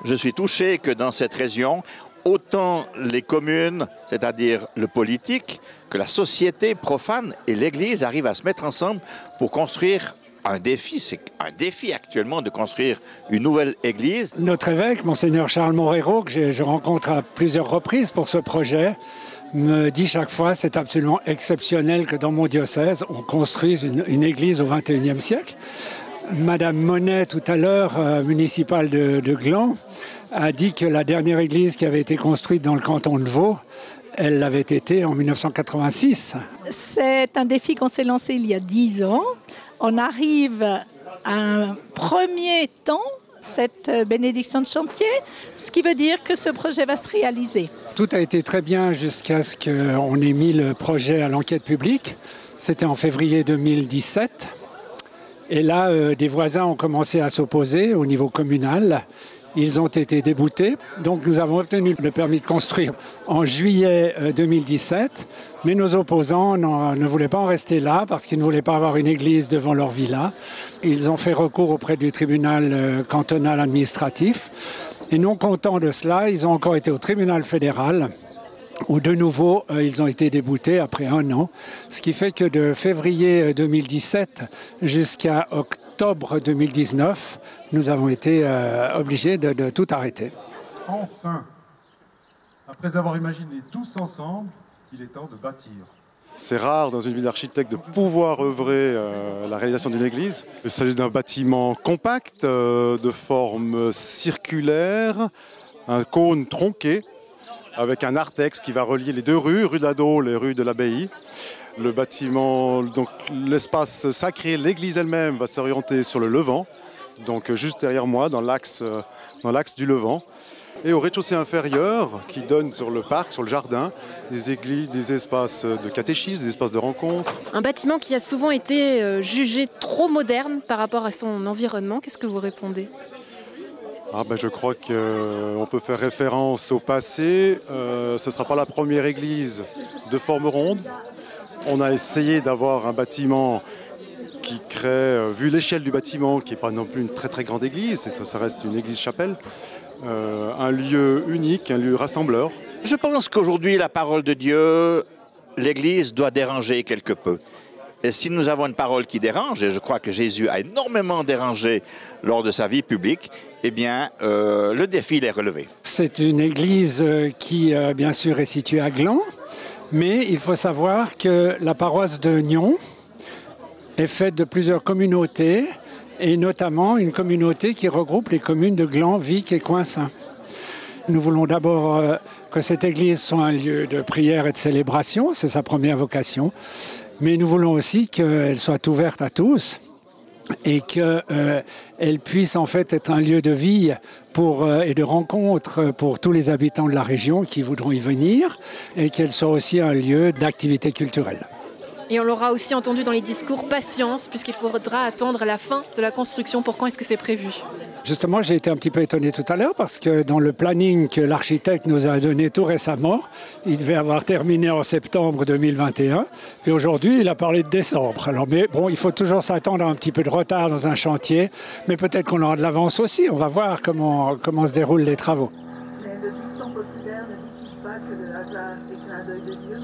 Je suis touché que dans cette région, autant les communes, c'est-à-dire le politique, que la société profane et l'Église arrivent à se mettre ensemble pour construire un défi. C'est un défi actuellement de construire une nouvelle église. Notre évêque, Monseigneur Charles Moreiro, que je rencontre à plusieurs reprises pour ce projet, me dit chaque fois c'est absolument exceptionnel que dans mon diocèse, on construise une église au XXIe siècle. Madame Monet, tout à l'heure, municipale de Gland, a dit que la dernière église qui avait été construite dans le canton de Vaud, elle l'avait été en 1986. C'est un défi qu'on s'est lancé il y a 10 ans. On arrive à un premier temps, cette bénédiction de chantier, ce qui veut dire que ce projet va se réaliser. Tout a été très bien jusqu'à ce qu'on ait mis le projet à l'enquête publique. C'était en février 2017. Et là, des voisins ont commencé à s'opposer au niveau communal. Ils ont été déboutés. Donc nous avons obtenu le permis de construire en juillet 2017. Mais nos opposants ne voulaient pas en rester là parce qu'ils ne voulaient pas avoir une église devant leur villa. Ils ont fait recours auprès du tribunal cantonal administratif. Et non contents de cela, ils ont encore été au tribunal fédéral où de nouveau, ils ont été déboutés après 1 an. Ce qui fait que de février 2017 jusqu'à octobre 2019, nous avons été obligés de tout arrêter. Enfin, après avoir imaginé tous ensemble, il est temps de bâtir. C'est rare dans une ville d'architecte de pouvoir œuvrer à la réalisation d'une église. Il s'agit d'un bâtiment compact, de forme circulaire, un cône tronqué, avec un narthex qui va relier les 2 rues, rue de la Dôle et rue de l'Abbaye. Le bâtiment, donc l'espace sacré, l'église elle-même va s'orienter sur le Levant, donc juste derrière moi, dans l'axe du Levant. Et au rez-de-chaussée inférieur, qui donne sur le parc, sur le jardin, des églises, des espaces de catéchisme, des espaces de rencontre. Un bâtiment qui a souvent été jugé trop moderne par rapport à son environnement. Qu'est-ce que vous répondez ? Je crois qu'on peut faire référence au passé. Ce ne sera pas la première église de forme ronde. On a essayé d'avoir un bâtiment qui crée, vu l'échelle du bâtiment, qui n'est pas non plus une très très grande église, ça reste une église-chapelle, un lieu unique, un lieu rassembleur. Je pense qu'aujourd'hui, la parole de Dieu, l'Église doit déranger quelque peu. Et si nous avons une parole qui dérange, et je crois que Jésus a énormément dérangé lors de sa vie publique, eh bien, le défi est relevé. C'est une église qui, bien sûr, est située à Gland, mais il faut savoir que la paroisse de Nyon est faite de plusieurs communautés, et notamment une communauté qui regroupe les communes de Gland, Vic et Coinsin. Nous voulons d'abord que cette église soit un lieu de prière et de célébration, c'est sa première vocation. Mais nous voulons aussi qu'elle soit ouverte à tous et qu'elle puisse en fait être un lieu de vie et de rencontre pour tous les habitants de la région qui voudront y venir et qu'elle soit aussi un lieu d'activité culturelle. Et on l'aura aussi entendu dans les discours, patience, puisqu'il faudra attendre la fin de la construction. Pour quand est-ce que c'est prévu ? Justement, j'ai été un petit peu étonné tout à l'heure parce que dans le planning que l'architecte nous a donné tout récemment, il devait avoir terminé en septembre 2021. Puis aujourd'hui, il a parlé de décembre. Alors, mais bon, il faut toujours s'attendre à un petit peu de retard dans un chantier. Mais peut-être qu'on aura de l'avance aussi. On va voir comment se déroulent les travaux. Mais le dicton populaire ne dit pas que le hasard est clin d'œil de Dieu ?